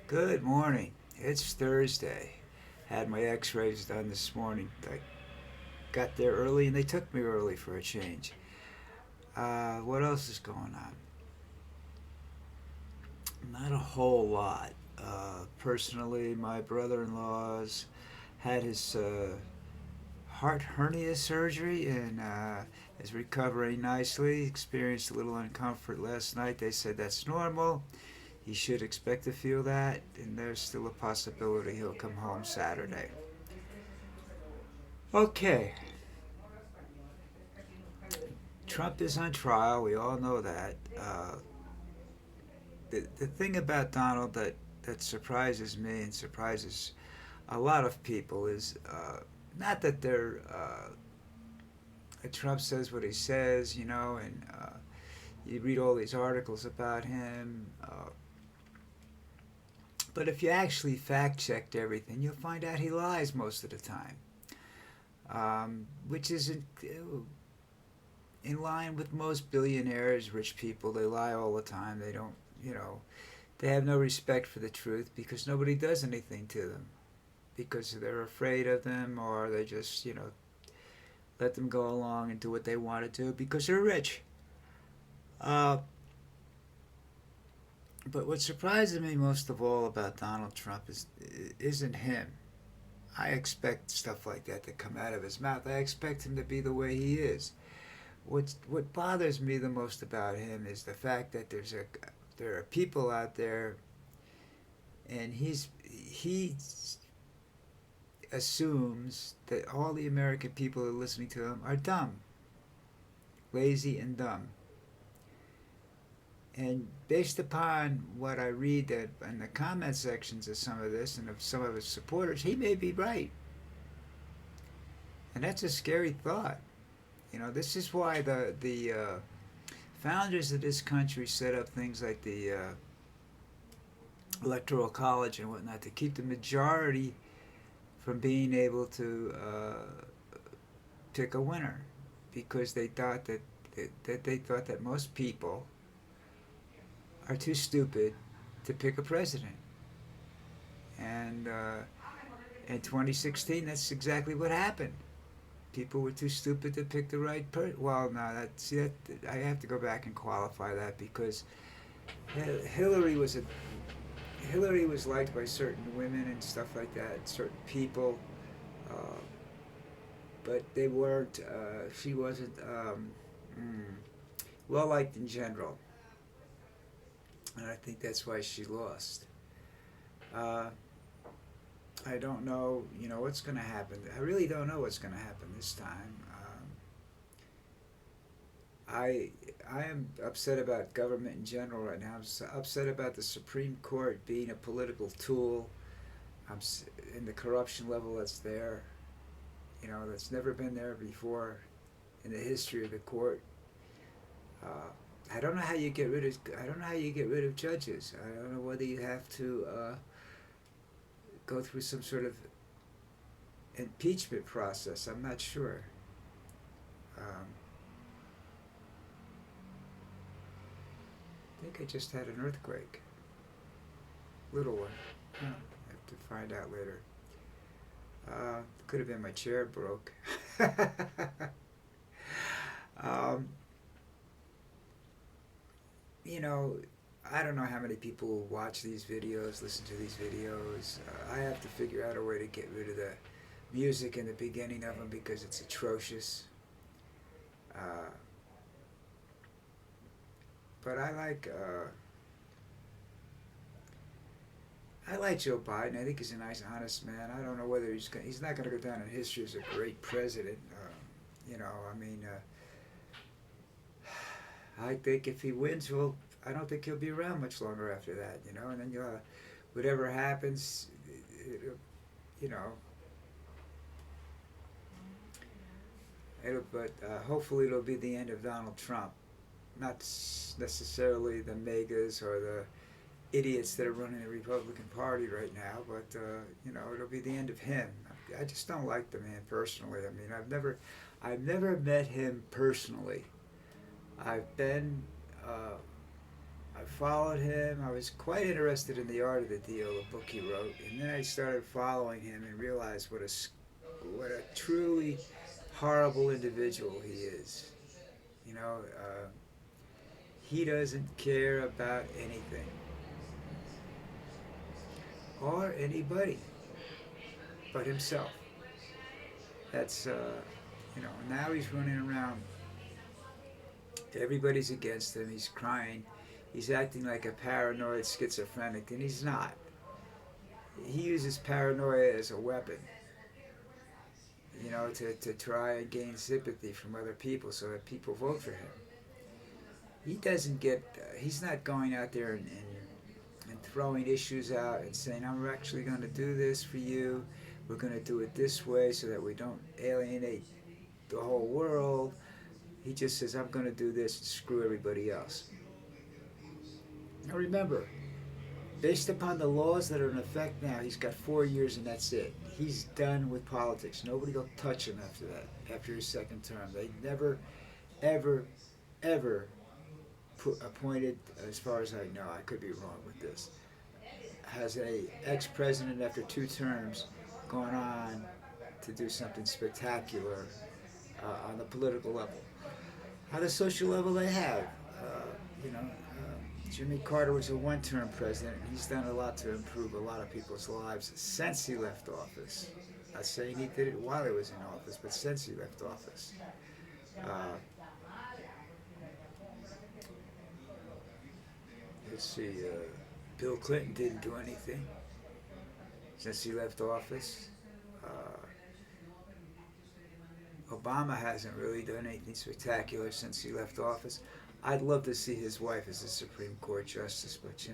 Good morning. It's Thursday. Had my x-rays done this morning. I got there early and they took me early for a change. What else is going on? Not a whole lot. Personally, my brother-in-law's had his heart hernia surgery and is recovering nicely. Experienced a little uncomfort last night. They said that's normal. He should expect to feel that, and there's still a possibility he'll come home Saturday. Okay, Trump is on trial. We all know that. The thing about Donald that surprises me and surprises a lot of people is not that Trump says what he says, and you read all these articles about him. But if you actually fact checked everything, you'll find out he lies most of the time, which is in line with most billionaires, rich people. They lie all the time. They don't, they have no respect for the truth because nobody does anything to them because they're afraid of them or they just, let them go along and do what they want to do because they're rich. Uh, but what surprises me most of all about Donald Trump isn't him. I expect stuff like that to come out of his mouth. I expect him to be the way he is. What bothers me the most about him is the fact that there are people out there, and he assumes that all the American people who are listening to him are dumb, lazy, and dumb. And based upon what I read that in the comment sections of some of this and of some of his supporters, he may be right, and that's a scary thought. This is why the founders of this country set up things like the electoral college and whatnot to keep the majority from being able to pick a winner, because they thought that most people are too stupid to pick a president. And in 2016, that's exactly what happened. People were too stupid to pick the right person. Well, no, that I have to go back and qualify that because Hillary was a Hillary was liked by certain women and stuff like that, certain people, uh, but they weren't. She wasn't well liked in general, and I think that's why she lost. Uh, I don't know, what's going to happen. I really don't know what's going to happen this time. I I am upset about government in general right now. I'm upset about the Supreme Court being a political tool. I'm in the corruption level that's there. That's never been there before in the history of the court. Uh, I don't know how you get rid of. I don't know how you get rid of judges. I don't know whether you have to go through some sort of impeachment process. I'm not sure. Um, I think I just had an earthquake, little one. Huh. I have to find out later. Could have been my chair broke. um, you know, I don't know how many people watch these videos, listen to these videos. I have to figure out a way to get rid of the music in the beginning of them because it's atrocious. Uh, but I like Joe Biden. I think he's a nice, honest man. I don't know whether he's not going to go down in history as a great president. I mean, I think if he wins, well, I don't think he'll be around much longer after that. And then whatever happens, you know, but hopefully it'll be the end of Donald Trump, not necessarily the megas or the idiots that are running the Republican Party right now, but it'll be the end of him. I just don't like the man personally. I mean, I've never met him personally. I've been, uh, I followed him. I was quite interested in the art of the deal, the book he wrote, and then I started following him and realized what a truly horrible individual he is. You know, he doesn't care about anything or anybody but himself. That's now he's running around. Everybody's against him. He's crying. He's acting like a paranoid schizophrenic, and he's not. He uses paranoia as a weapon, to try and gain sympathy from other people so that people vote for him. He doesn't get, he's not going out there and throwing issues out and saying, I'm actually going to do this for you. We're going to do it this way so that we don't alienate the whole world. He just says, I'm going to do this and screw everybody else. Now remember, based upon the laws that are in effect now, he's got 4 years and that's it. He's done with politics. Nobody will touch him after that, after his second term. They never, ever, ever appointed, as far as I know, I could be wrong with this, has a ex-president after 2 terms gone on to do something spectacular on the political level. On the social level, they have. Jimmy Carter was a 1-term president, and he's done a lot to improve a lot of people's lives since he left office. Not saying he did it while he was in office, but since he left office. Let's see, Bill Clinton didn't do anything since he left office. Obama hasn't really done anything spectacular since he left office. I'd love to see his wife as a Supreme Court justice, but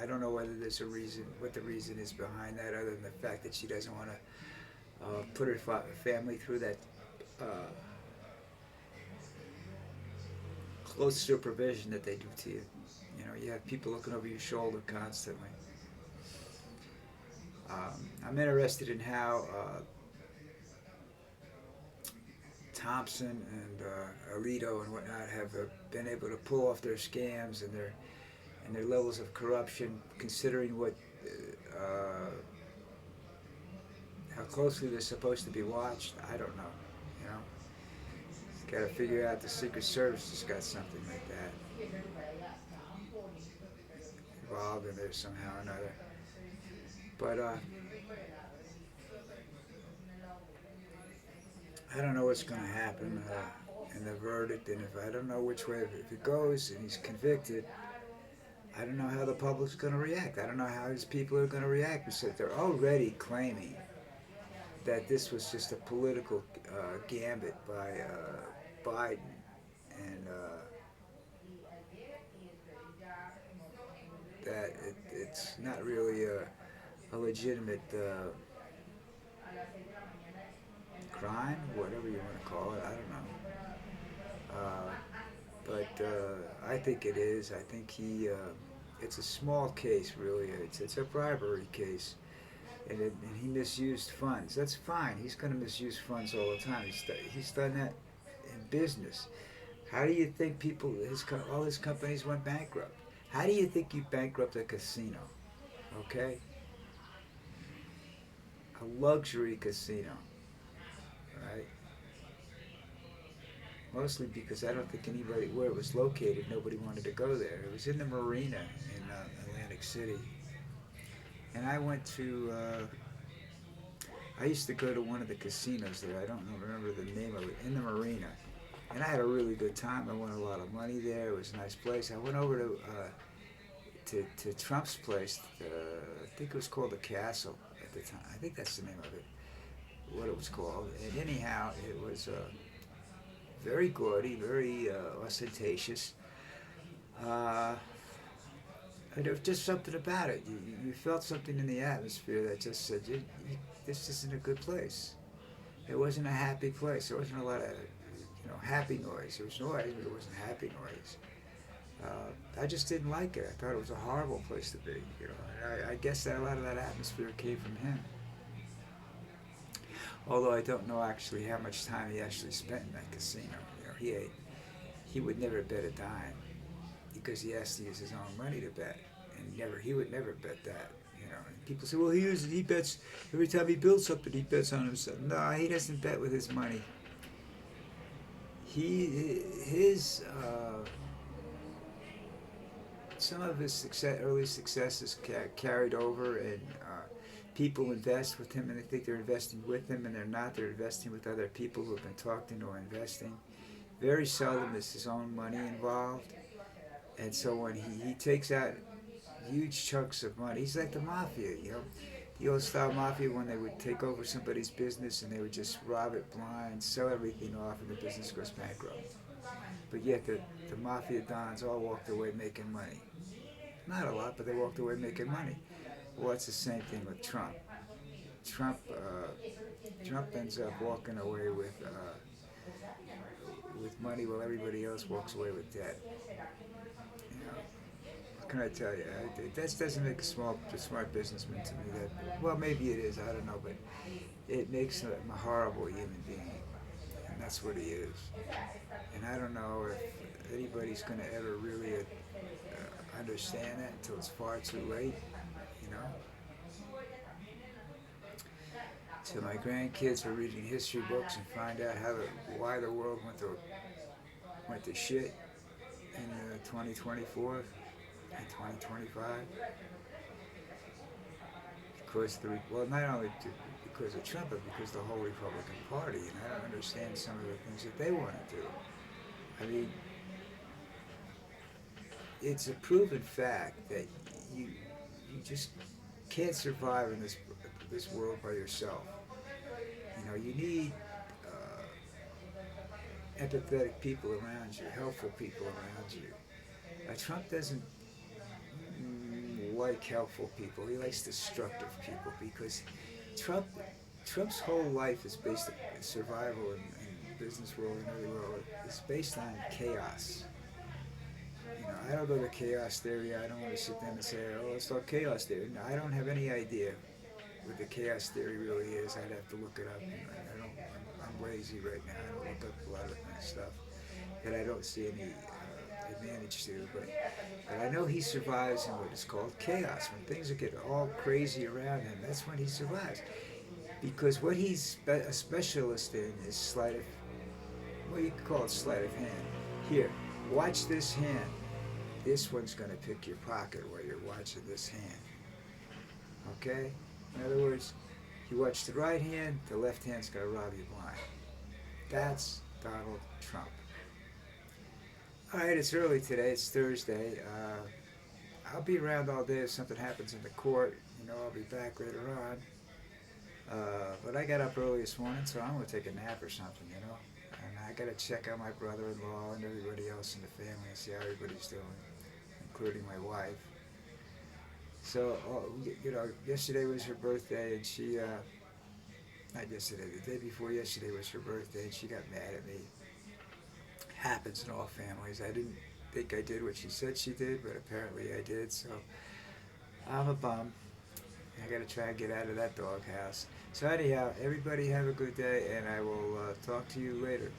I don't know whether there's a reason, what the reason is behind that, other than the fact that she doesn't want to put her family through that close supervision that they do to you. You have people looking over your shoulder constantly. I'm interested in how Thompson and Alito and whatnot have been able to pull off their scams and their levels of corruption, considering how closely they're supposed to be watched. I don't know. Got to figure out the Secret Service has got something like that involved in there somehow or another. But I don't know what's going to happen in the verdict, and if I don't know which way if it goes, and he's convicted, I don't know how the public's going to react. I don't know how his people are going to react, because they're already claiming that this was just a political gambit by Biden, and that it's not really a legitimate crime, whatever you want to call it. I don't know. But I think it is. I think it's a small case, really. It's a bribery case. And he misused funds. That's fine. He's going to misuse funds all the time. He's done that in business. How do you think all his companies went bankrupt? How do you think you bankrupt a casino? Okay? A luxury casino. Right? Mostly because I don't think anybody, where it was located, nobody wanted to go there. It was in the marina in Atlantic City. And I went to, I used to go to one of the casinos there. I don't remember the name of it, in the marina. And I had a really good time. I won a lot of money there. It was a nice place. I went over to Trump's place. I think it was called the Castle at the time. I think that's the name of it, what it was called. And anyhow, it was very gaudy, very ostentatious. And there was just something about it. You felt something in the atmosphere that just said, this isn't a good place. It wasn't a happy place. There wasn't a lot of happy noise. There was noise, but it wasn't happy noise. I just didn't like it. I thought it was a horrible place to be. And I guess that a lot of that atmosphere came from him. Although I don't know actually how much time he actually spent in that casino. He would never bet a dime. He because he has to use his own money to bet, and he would never bet that. And people say, well, he bets every time he builds something, he bets on himself. No, he doesn't bet with his money. His some of his early successes carried over, and people invest with him, and they think they're investing with him, and they're not. They're investing with other people who have been talked into investing. Very seldom is his own money involved, and so when he takes out huge chunks of money, he's like the mafia, the old style mafia, when they would take over somebody's business and they would just rob it blind, sell everything off, and the business goes bankrupt. But yet the mafia dons all walked away making money. Not a lot, but they walked away making money. Well, it's the same thing with Trump. Trump ends up walking away with money while everybody else walks away with debt. What can I tell you? That doesn't make a smart businessman to me. Well, maybe it is. I don't know, but it makes him a horrible human being, and that's what he is. And I don't know if anybody's going to ever really understand that until it's far too late. So my grandkids are reading history books and find out why the world went to shit in 2024 and 2025. Because not only because of Trump, but because of the whole Republican Party, and I don't understand some of the things that they want to do. I mean, it's a proven fact that you just can't survive in this world by yourself. You need empathetic people around you, helpful people around you. Trump doesn't like helpful people. He likes destructive people, because Trump's whole life is based on survival in the business world and every world. It's based on chaos. I don't go to chaos theory. I don't want to sit down and say, oh, let's talk chaos theory. No, I don't have any idea what the chaos theory really is. I'd have to look it up. I'm lazy right now. I don't look up a lot of stuff that I don't see any advantage to. But I know he survives in what is called chaos. When things get all crazy around him, that's when he survives. Because what he's a specialist in is sleight of, well, you could call it sleight of hand. Here, watch this hand. This one's going to pick your pocket while you're watching this hand. Okay? In other words, you watch the right hand, the left hand's going to rob you blind. That's Donald Trump. All right, it's early today. It's Thursday. I'll be around all day if something happens in the court. I'll be back later on. But I got up early this morning, so I'm going to take a nap or something, And I got to check on my brother-in-law and everybody else in the family and see how everybody's doing, including my wife. So, yesterday was her birthday, and she, not yesterday, the day before yesterday was her birthday, and she got mad at me. Happens in all families. I didn't think I did what she said she did, but apparently I did, so I'm a bum. I got to try and get out of that doghouse. So anyhow, everybody have a good day, and I will talk to you later.